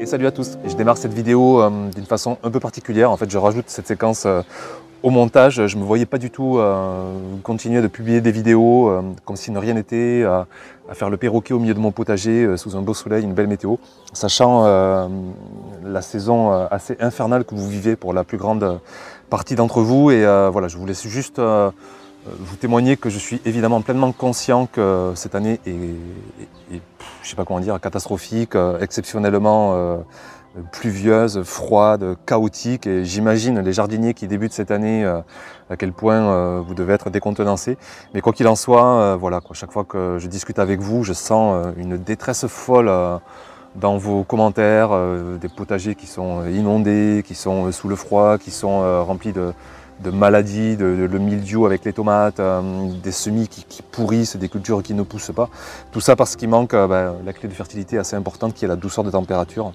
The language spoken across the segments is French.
Et salut à tous, je démarre cette vidéo d'une façon un peu particulière. En fait, je rajoute cette séquence au montage. Je ne me voyais pas du tout continuer de publier des vidéos comme si de rien n'était, à faire le perroquet au milieu de mon potager sous un beau soleil, une belle météo, sachant la saison assez infernale que vous vivez pour la plus grande partie d'entre vous. Et voilà, je vous laisse juste vous témoigner que je suis évidemment pleinement conscient que cette année est je sais pas comment dire, catastrophique, exceptionnellement pluvieuse, froide, chaotique. Et j'imagine les jardiniers qui débutent cette année à quel point vous devez être décontenancés. Mais quoi qu'il en soit, voilà, quoi, chaque fois que je discute avec vous, je sens une détresse folle dans vos commentaires, des potagers qui sont inondés, qui sont sous le froid, qui sont remplis de maladies, le mildiou avec les tomates, des semis qui pourrissent, des cultures qui ne poussent pas. Tout ça parce qu'il manque la clé de fertilité assez importante qui est la douceur de température,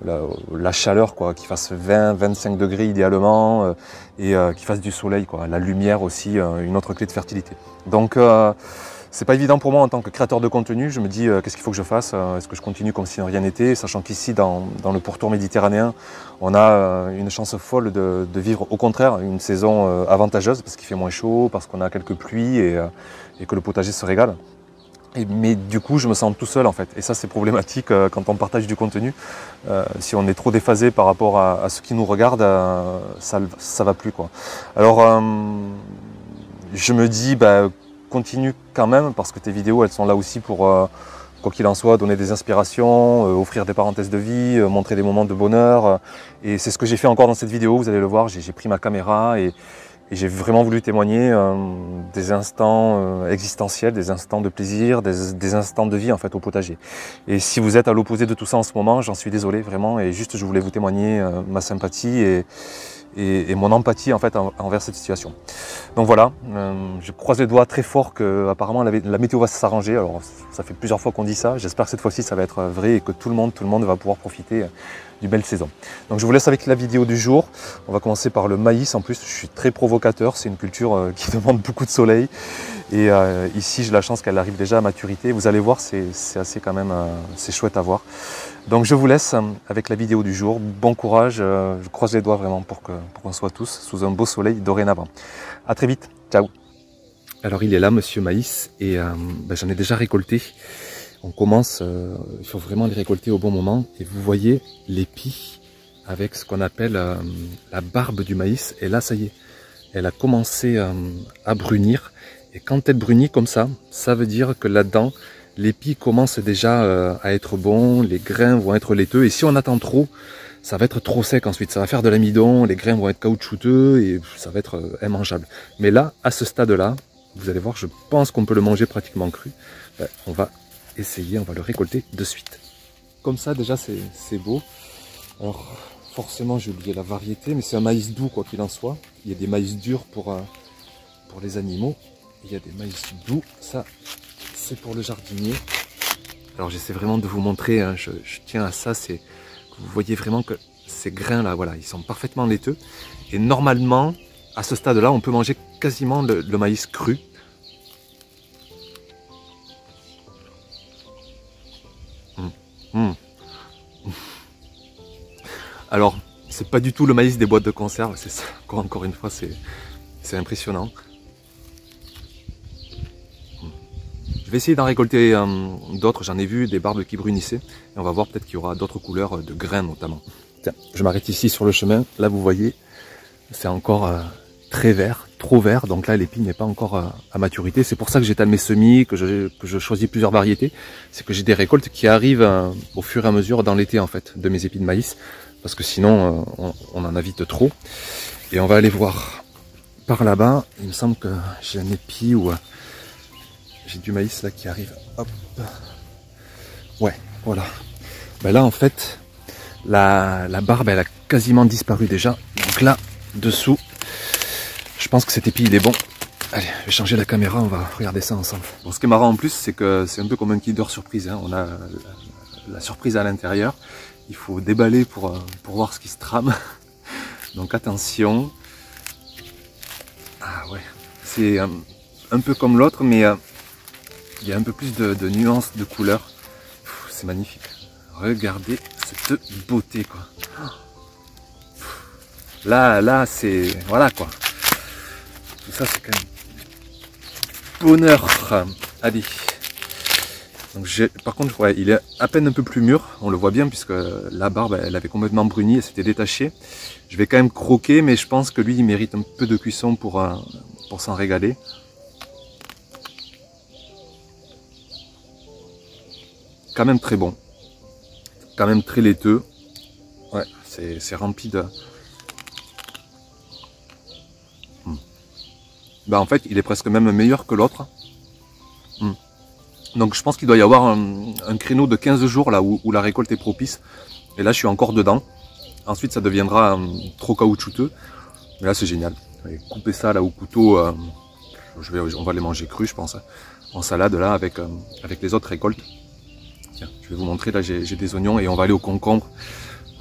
la chaleur, quoi, qu'il fasse 20-25 degrés idéalement et qu'il fasse du soleil, quoi. La lumière aussi, une autre clé de fertilité. Donc c'est pas évident pour moi en tant que créateur de contenu. Je me dis qu'est-ce qu'il faut que je fasse, est-ce que je continue comme si rien n'était, sachant qu'ici dans le pourtour méditerranéen on a une chance folle de vivre au contraire une saison avantageuse parce qu'il fait moins chaud, parce qu'on a quelques pluies et que le potager se régale. Mais du coup je me sens tout seul en fait, et ça c'est problématique quand on partage du contenu. Si on est trop déphasé par rapport à ceux qui nous regardent, ça va plus, quoi. Alors je me dis continue quand même, parce que tes vidéos elles sont là aussi pour quoi qu'il en soit donner des inspirations, offrir des parenthèses de vie, montrer des moments de bonheur, et c'est ce que j'ai fait encore dans cette vidéo. Vous allez le voir, j'ai pris ma caméra et j'ai vraiment voulu témoigner des instants existentiels, des instants de plaisir, des instants de vie en fait au potager. Et si vous êtes à l'opposé de tout ça en ce moment, j'en suis désolé vraiment, et juste je voulais vous témoigner ma sympathie et mon empathie en fait envers cette situation. Donc voilà, je croise les doigts très fort que apparemment la météo va s'arranger. Alors ça fait plusieurs fois qu'on dit ça, j'espère que cette fois-ci ça va être vrai et que tout le monde va pouvoir profiter d'une belle saison. Donc je vous laisse avec la vidéo du jour. On va commencer par le maïs. En plus je suis très provocateur, c'est une culture qui demande beaucoup de soleil. Et ici j'ai la chance qu'elle arrive déjà à maturité. Vous allez voir, c'est assez quand même, c'est chouette à voir. Donc je vous laisse avec la vidéo du jour. Bon courage, je croise les doigts vraiment pour qu'on soit tous sous un beau soleil dorénavant. A très vite, ciao. Alors il est là Monsieur Maïs, et j'en ai déjà récolté. On commence, il faut vraiment les récolter au bon moment. Et vous voyez l'épi avec ce qu'on appelle la barbe du maïs. Et là ça y est, elle a commencé à brunir. Et quand elle brunit comme ça, ça veut dire que là-dedans, l'épi commence déjà à être bon, les grains vont être laiteux, et si on attend trop, ça va être trop sec ensuite, ça va faire de l'amidon, les grains vont être caoutchouteux et ça va être immangeable. Mais là, à ce stade-là, vous allez voir, je pense qu'on peut le manger pratiquement cru. On va essayer, on va le récolter de suite. Comme ça déjà c'est beau. Alors forcément j'ai oublié la variété, mais c'est un maïs doux quoi qu'il en soit. Il y a des maïs durs pour les animaux, il y a des maïs doux, ça c'est pour le jardinier. Alors j'essaie vraiment de vous montrer, hein, je tiens à ça, c'est que vous voyez vraiment que ces grains là, voilà, ils sont parfaitement laiteux. Et normalement, à ce stade là, on peut manger quasiment le maïs cru. Alors, c'est pas du tout le maïs des boîtes de conserve, c'est ça, encore une fois, c'est impressionnant. Je vais essayer d'en récolter d'autres, j'en ai vu des barbes qui brunissaient, et on va voir peut-être qu'il y aura d'autres couleurs de grains notamment. Tiens, je m'arrête ici sur le chemin, là vous voyez, c'est encore très vert, trop vert, donc là l'épi n'est pas encore à maturité. C'est pour ça que j'étale mes semis, que je choisis plusieurs variétés, c'est que j'ai des récoltes qui arrivent au fur et à mesure dans l'été en fait, de mes épis de maïs, parce que sinon on en a vite trop. Et on va aller voir par là-bas, il me semble que j'ai un épi où j'ai du maïs là qui arrive, hop, ouais, voilà. Ben là en fait, la barbe elle a quasiment disparu déjà, donc là, dessous, je pense que cet épi il est bon. Allez, je vais changer la caméra, on va regarder ça ensemble. Bon, ce qui est marrant en plus, c'est que c'est un peu comme un Kinder Surprise, hein. On a la surprise à l'intérieur. Il faut déballer pour voir ce qui se trame. Donc attention. Ah ouais, c'est un peu comme l'autre, mais il y a un peu plus de nuances de couleurs. C'est magnifique. Regardez cette beauté quoi. Là c'est... Voilà quoi. Tout ça c'est quand même bonheur. Allez. Donc par contre, ouais, il est à peine un peu plus mûr, on le voit bien puisque la barbe elle avait complètement bruni et s'était détachée. Je vais quand même croquer, mais je pense que lui il mérite un peu de cuisson pour s'en régaler. Quand même très bon, quand même très laiteux. Ouais, c'est rempli de... Bah en fait il est presque même meilleur que l'autre. Donc je pense qu'il doit y avoir un créneau de 15 jours là où la récolte est propice. Et là je suis encore dedans. Ensuite ça deviendra trop caoutchouteux. Mais là c'est génial. Couper ça là au couteau, on va les manger crus je pense. En salade là avec les autres récoltes. Tiens, je vais vous montrer, là j'ai des oignons et on va aller au concombre.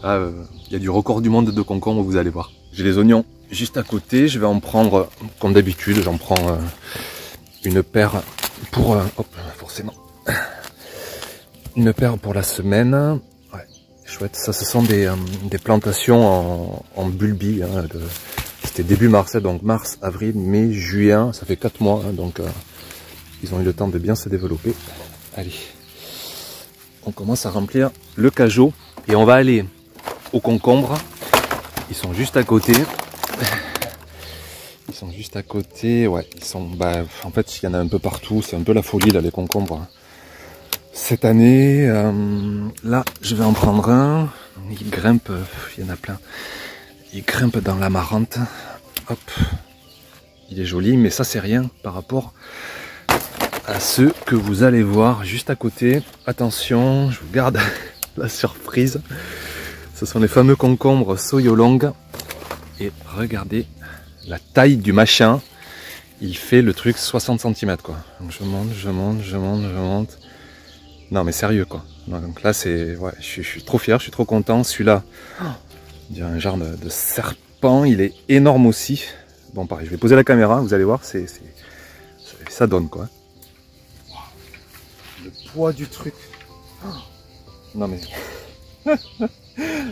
Là il y a du record du monde de concombre, vous allez voir. J'ai les oignons juste à côté, je vais en prendre comme d'habitude, j'en prends une paire pour... hop, forcément. Une paire pour la semaine. Ouais, chouette. Ça, ce sont des plantations en bulbie. Hein, c'était début mars, donc mars, avril, mai, juin. Ça fait 4 mois, hein, donc ils ont eu le temps de bien se développer. Allez, on commence à remplir le cajot. Et on va aller aux concombres. Ils sont juste à côté. Ils sont juste à côté, ouais, ils sont, bah, en fait, il y en a un peu partout, c'est un peu la folie, là, les concombres. Cette année, là, je vais en prendre un, il grimpe, il y en a plein, il grimpe dans la marante, hop, il est joli, mais ça, c'est rien par rapport à ceux que vous allez voir juste à côté. Attention, je vous garde la surprise, ce sont les fameux concombres Soyolong, et regardez la taille du machin, il fait le truc 60 cm quoi. Donc je monte. Non mais sérieux quoi. Donc là c'est... Ouais, je suis trop fier, je suis trop content. Celui-là, on dirait un genre de serpent, il est énorme aussi. Bon pareil, je vais poser la caméra, vous allez voir, ça donne quoi. Le poids du truc. Non mais...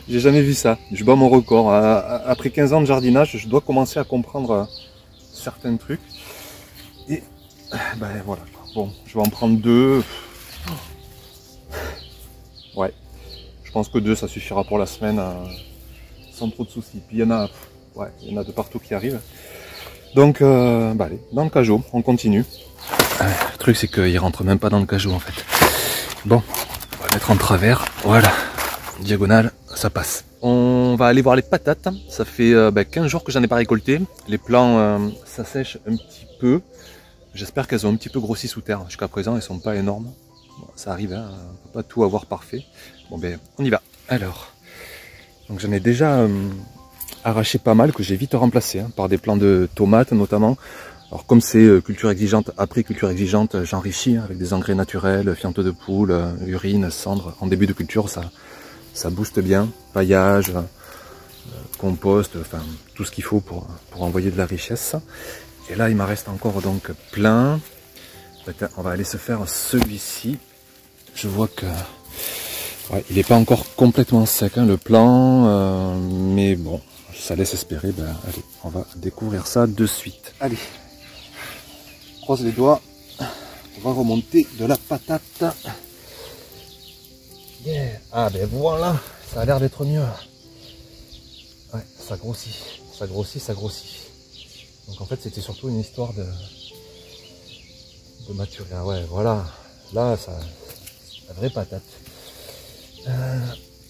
J'ai jamais vu ça, je bats mon record. Après 15 ans de jardinage, je dois commencer à comprendre certains trucs. Et ben voilà, bon, je vais en prendre 2. Ouais, je pense que 2 ça suffira pour la semaine sans trop de soucis. Puis il y en a, ouais, il y en a de partout qui arrivent. Donc, bah allez, dans le cajot, on continue. Le truc c'est qu'il rentre même pas dans le cajot en fait. Bon, on va mettre en travers, voilà. Diagonale, ça passe. On va aller voir les patates. Ça fait 15 jours que j'en ai pas récolté. Les plants, ça sèche un petit peu. J'espère qu'elles ont un petit peu grossi sous terre. Jusqu'à présent, elles sont pas énormes. Bon, ça arrive, hein, on peut pas tout avoir parfait. Bon ben, on y va. Alors, donc j'en ai déjà arraché pas mal que j'ai vite remplacé hein, par des plants de tomates notamment. Alors comme c'est culture exigeante, après culture exigeante, j'enrichis hein, avec des engrais naturels, fientes de poule, urine, cendre. En début de culture, ça booste bien, paillage, compost, enfin tout ce qu'il faut pour envoyer de la richesse. Et là il m'en reste encore donc plein. On va aller se faire celui-ci. Je vois que ouais, il n'est pas encore complètement sec hein, le plan, mais bon, ça laisse espérer. Ben, allez, on va découvrir ça de suite. Allez, croise les doigts, on va remonter de la patate. Yeah. Ah ben voilà, ça a l'air d'être mieux. Ouais, ça grossit, ça grossit, ça grossit. Donc en fait c'était surtout une histoire de maturer. Ah ouais, voilà, là ça, la vraie patate.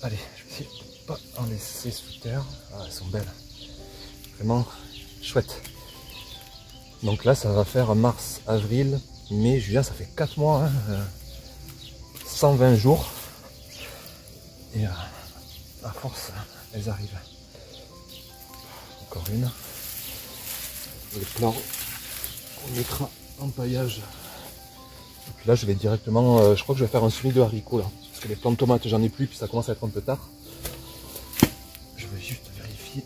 Allez, je vais essayer de pas en laisser sous terre. Ah, elles sont belles, vraiment chouette. Donc là ça va faire mars, avril, mai, juin, ça fait 4 mois, hein, 120 jours. Et à force, elles arrivent. Encore une. Les plants, on mettra en paillage. Et puis là, je vais directement, je crois que je vais faire un semis de haricots là. Parce que les plants de tomates, j'en ai plus, puis ça commence à être un peu tard. Je vais juste vérifier.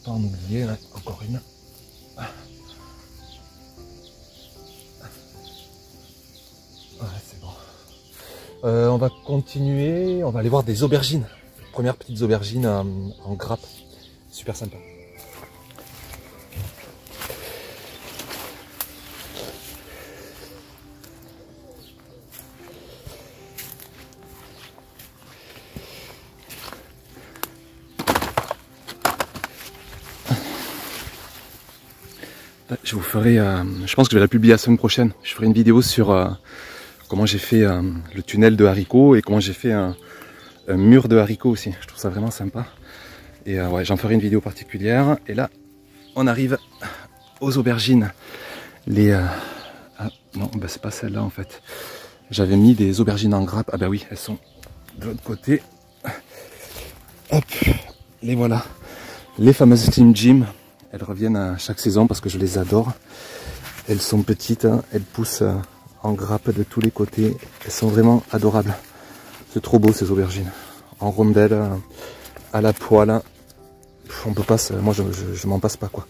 Pas en oublier, là, encore une. Ouais, c'est bon. On va continuer, on va aller voir des aubergines. Premières petites aubergines en grappe. Super sympa. Je vous ferai, je pense que je vais la publier la semaine prochaine. Je ferai une vidéo sur comment j'ai fait le tunnel de haricots et comment j'ai fait un mur de haricots aussi. Je trouve ça vraiment sympa. Et ouais, j'en ferai une vidéo particulière. Et là, on arrive aux aubergines. Les ah non, bah c'est pas celle-là en fait. J'avais mis des aubergines en grappe. Ah bah oui, elles sont de l'autre côté. Hop, les voilà. Les fameuses Slim Jim. Elles reviennent à chaque saison parce que je les adore. Elles sont petites, hein, elles poussent en grappe de tous les côtés. Elles sont vraiment adorables. C'est trop beau ces aubergines. En rondelles, à la poêle. On peut pas, moi je m'en passe pas quoi.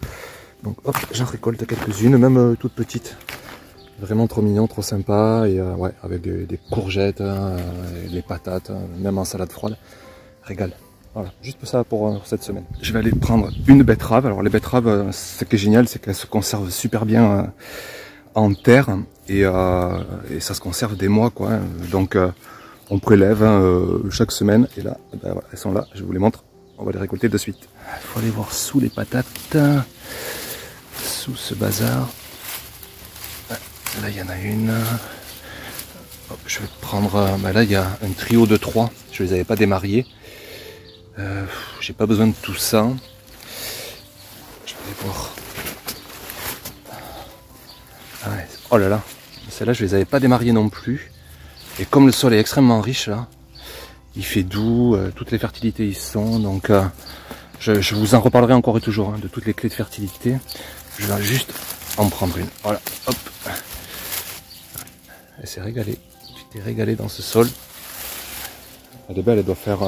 Donc hop, j'en récolte quelques-unes, même toutes petites. Vraiment trop mignon, trop sympa. Et ouais, avec des courgettes, les patates, même en salade froide. Régal. Voilà, juste ça pour cette semaine. Je vais aller prendre une betterave. Alors les betteraves, ce qui est génial, c'est qu'elles se conservent super bien en terre et ça se conserve des mois quoi. Donc on prélève chaque semaine et là, ben, voilà, elles sont là. Je vous les montre. On va les récolter de suite. Il faut aller voir sous les patates, sous ce bazar. Là il y en a une. Hop, je vais prendre. Ben là il y a un trio de 3. Je les avais pas démariés. J'ai pas besoin de tout ça. Je vais aller voir. Ah ouais. Oh là là, celles-là je les avais pas démariées non plus. Et comme le sol est extrêmement riche là, il fait doux, toutes les fertilités y sont. Donc je vous en reparlerai encore et toujours hein, de toutes les clés de fertilité. Je vais juste en prendre une. Voilà, hop. Elle s'est régalée. Tu t'es régalé dans ce sol. Elle est belle, elle doit faire.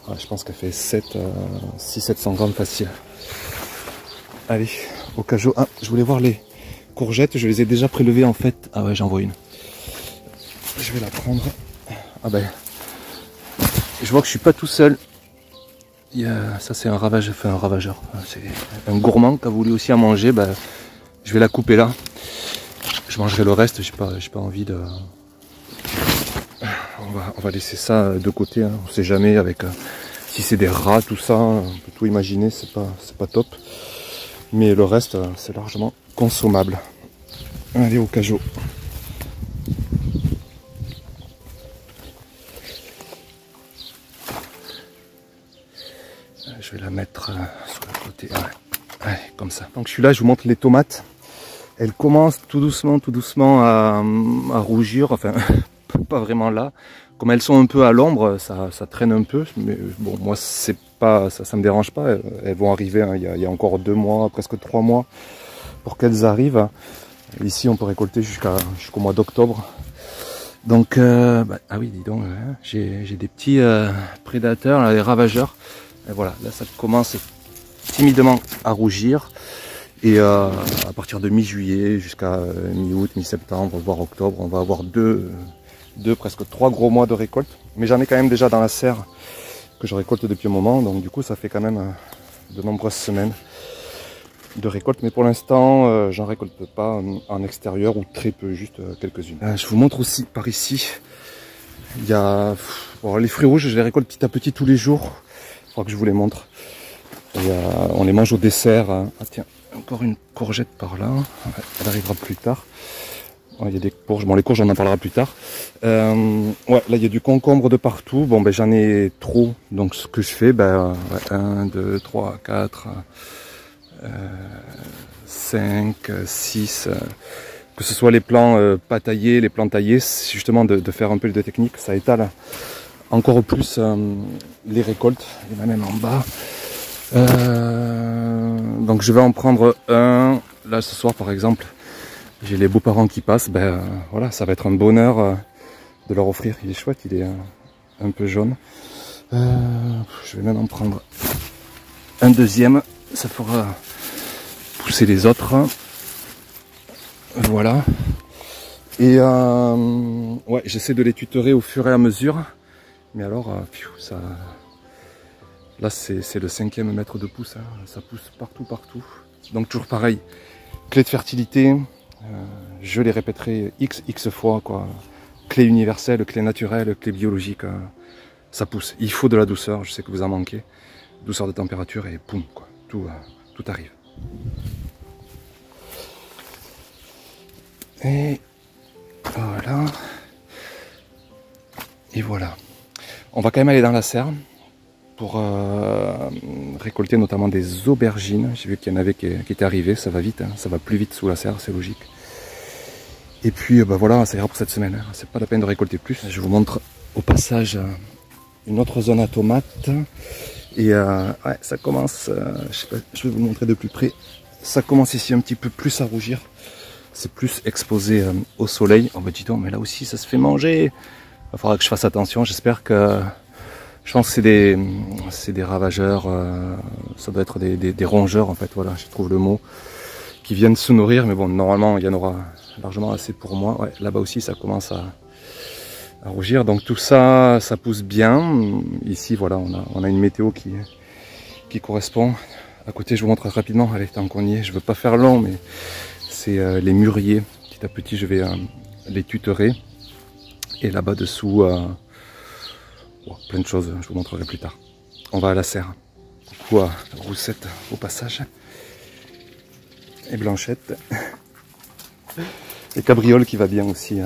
Ouais, je pense qu'elle fait 600-700 grammes facile. Allez, au cajot. Ah, je voulais voir les courgettes. Je les ai déjà prélevées en fait. Ah ouais, j'en vois une. Je vais la prendre. Ah ben, je vois que je suis pas tout seul. Ça c'est un ravageur. Enfin un ravageur. C'est un gourmand qui a voulu aussi en manger. Ben, je vais la couper là. Je mangerai le reste. J'ai pas envie de. On va laisser ça de côté, hein. On sait jamais avec si c'est des rats, tout ça, on peut tout imaginer, c'est pas top. Mais le reste, c'est largement consommable. Allez au cajot. Je vais la mettre sur le côté, ouais, comme ça. Donc je suis là, je vous montre les tomates. Elles commencent tout doucement à rougir, enfin pas vraiment là. Comme elles sont un peu à l'ombre, ça traîne un peu, mais bon, moi c'est pas, ça me dérange pas. Elles vont arriver, hein, il y a encore 2 mois, presque 3 mois pour qu'elles arrivent. Ici on peut récolter jusqu'au mois d'octobre. Donc, ah oui, dis donc, j'ai des petits prédateurs, là, les ravageurs. Et voilà, là ça commence timidement à rougir. Et à partir de mi-juillet jusqu'à mi-août, mi-septembre, voire octobre, on va avoir presque 3 gros mois de récolte. Mais j'en ai quand même déjà dans la serre que je récolte depuis un moment. Donc du coup, ça fait quand même de nombreuses semaines de récolte. Mais pour l'instant, j'en récolte pas en extérieur ou très peu, juste quelques-unes. Je vous montre aussi par ici. Il y a bon, les fruits rouges, je les récolte petit à petit tous les jours. Il faudra que je vous les montre. Et, on les mange au dessert. Ah tiens, encore une courgette par là. Elle arrivera plus tard. Il y a des courges. Bon, les courges, on en parlera plus tard. Ouais, là, il y a du concombre de partout. Bon, ben, j'en ai trop. Donc, ce que je fais, ben, 1, 2, 3, 4, 5, 6. Que ce soit les plants pas taillés, les plants taillés, c'est justement de faire un peu de technique. Ça étale encore plus les récoltes. Il y en a même en bas. Donc, je vais en prendre un. Là, ce soir, par exemple. J'ai les beaux-parents qui passent, ben voilà, ça va être un bonheur de leur offrir. Il est chouette, il est un peu jaune. Je vais même en prendre un deuxième, ça fera pousser les autres. Voilà. Et ouais, j'essaie de les tutorer au fur et à mesure. Mais alors, ça... Là, c'est le 5e mètre de pouce. Hein. Ça pousse partout, partout. Donc toujours pareil. Clé de fertilité. Je les répéterai x fois, quoi. Clé universelle, clé naturelle, clé biologique. Ça pousse. Il faut de la douceur. Je sais que vous en manquez. Douceur de température et poum, quoi. Tout arrive. Et voilà. Et voilà. On va quand même aller dans la serre pour récolter notamment des aubergines. J'ai vu qu'il y en avait qui étaient arrivés. Ça va vite, hein. Ça va plus vite sous la serre, c'est logique. Et puis bah voilà, ça ira pour cette semaine. Hein. C'est pas la peine de récolter plus. Je vous montre au passage une autre zone à tomates. Et ouais, ça commence, je sais pas, je vais vous montrer de plus près. Ça commence ici un petit peu plus à rougir. C'est plus exposé au soleil. Oh bah dis donc, mais là aussi ça se fait manger. Il faudra que je fasse attention. J'espère que... Je pense que c'est des ravageurs. Ça doit être des rongeurs en fait. Voilà, je trouve le mot. Qui viennent se nourrir. Mais bon, normalement il y en aura largement assez pour moi. Ouais, là-bas aussi ça commence à rougir. Donc tout ça, ça pousse bien. Ici voilà, on a une météo qui correspond. À côté, je vous montre rapidement. Allez, tant qu'on y est, je veux pas faire long, mais c'est les mûriers. Petit à petit, je vais les tutorer. Et là-bas dessous, plein de choses, je vous montrerai plus tard. On va à la serre. Coucou à Roussette au passage. Et Blanchette. Et Cabriole qui va bien aussi.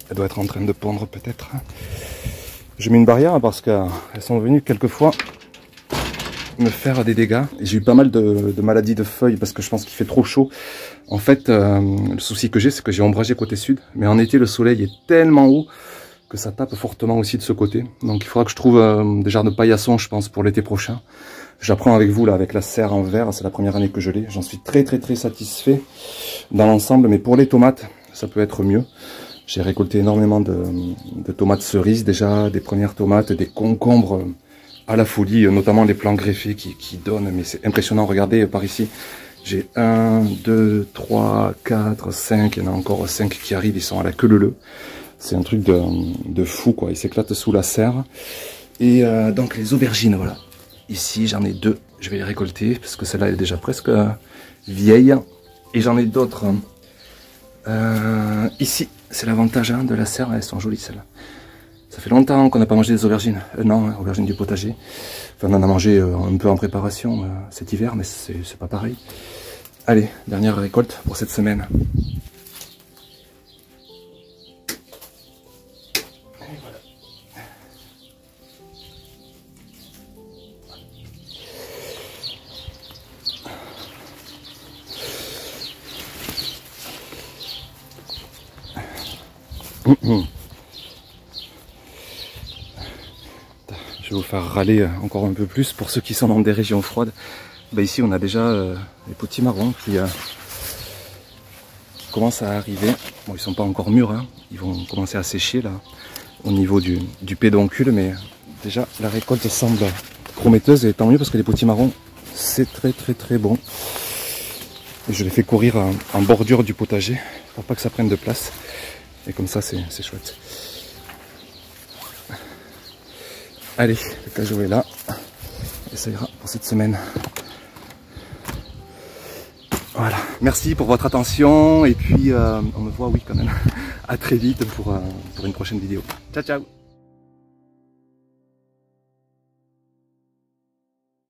Elle doit être en train de pondre peut-être. Je mets une barrière parce qu'elles sont venues quelquefois me faire des dégâts. J'ai eu pas mal de maladies de feuilles parce que je pense qu'il fait trop chaud. En fait, le souci que j'ai, c'est que j'ai ombragé côté sud. Mais en été, le soleil est tellement haut que ça tape fortement aussi de ce côté. Donc il faudra que je trouve des jardins de paillasson, je pense, pour l'été prochain. J'apprends avec vous, là, avec la serre en verre. C'est la première année que je l'ai. J'en suis très satisfait dans l'ensemble. Mais pour les tomates, ça peut être mieux. J'ai récolté énormément de tomates cerises déjà, des premières tomates, des concombres à la folie, notamment les plants greffés qui donnent, mais c'est impressionnant. Regardez par ici, j'ai 1, 2, 3, 4, 5, il y en a encore 5 qui arrivent, ils sont à la queue leu. C'est un truc de fou, quoi. Ils s'éclatent sous la serre. Et donc les aubergines, voilà. Ici, j'en ai 2, je vais les récolter, parce que celle-là est déjà presque vieille. Et j'en ai d'autres ici. C'est l'avantage de la serre, elles sont jolies celles-là. Ça fait longtemps qu'on n'a pas mangé des aubergines. Non, aubergines du potager. Enfin, on en a mangé un peu en préparation cet hiver, mais c'est pas pareil. Allez, dernière récolte pour cette semaine. Et voilà. Je vais vous faire râler encore un peu plus pour ceux qui sont dans des régions froides. Bah ici on a déjà les potimarrons qui commencent à arriver. Bon, ils sont pas encore mûrs, hein. Ils vont commencer à sécher là au niveau du pédoncule, mais déjà la récolte semble prometteuse et tant mieux parce que les potimarrons c'est très bon. Et je les fais courir en bordure du potager pour pas que ça prenne de place. Et comme ça c'est chouette. Allez, le cajou est là. Et ça ira pour cette semaine. Voilà. Merci pour votre attention. Et puis, on me voit, oui, quand même. À très vite pour une prochaine vidéo. Ciao, ciao!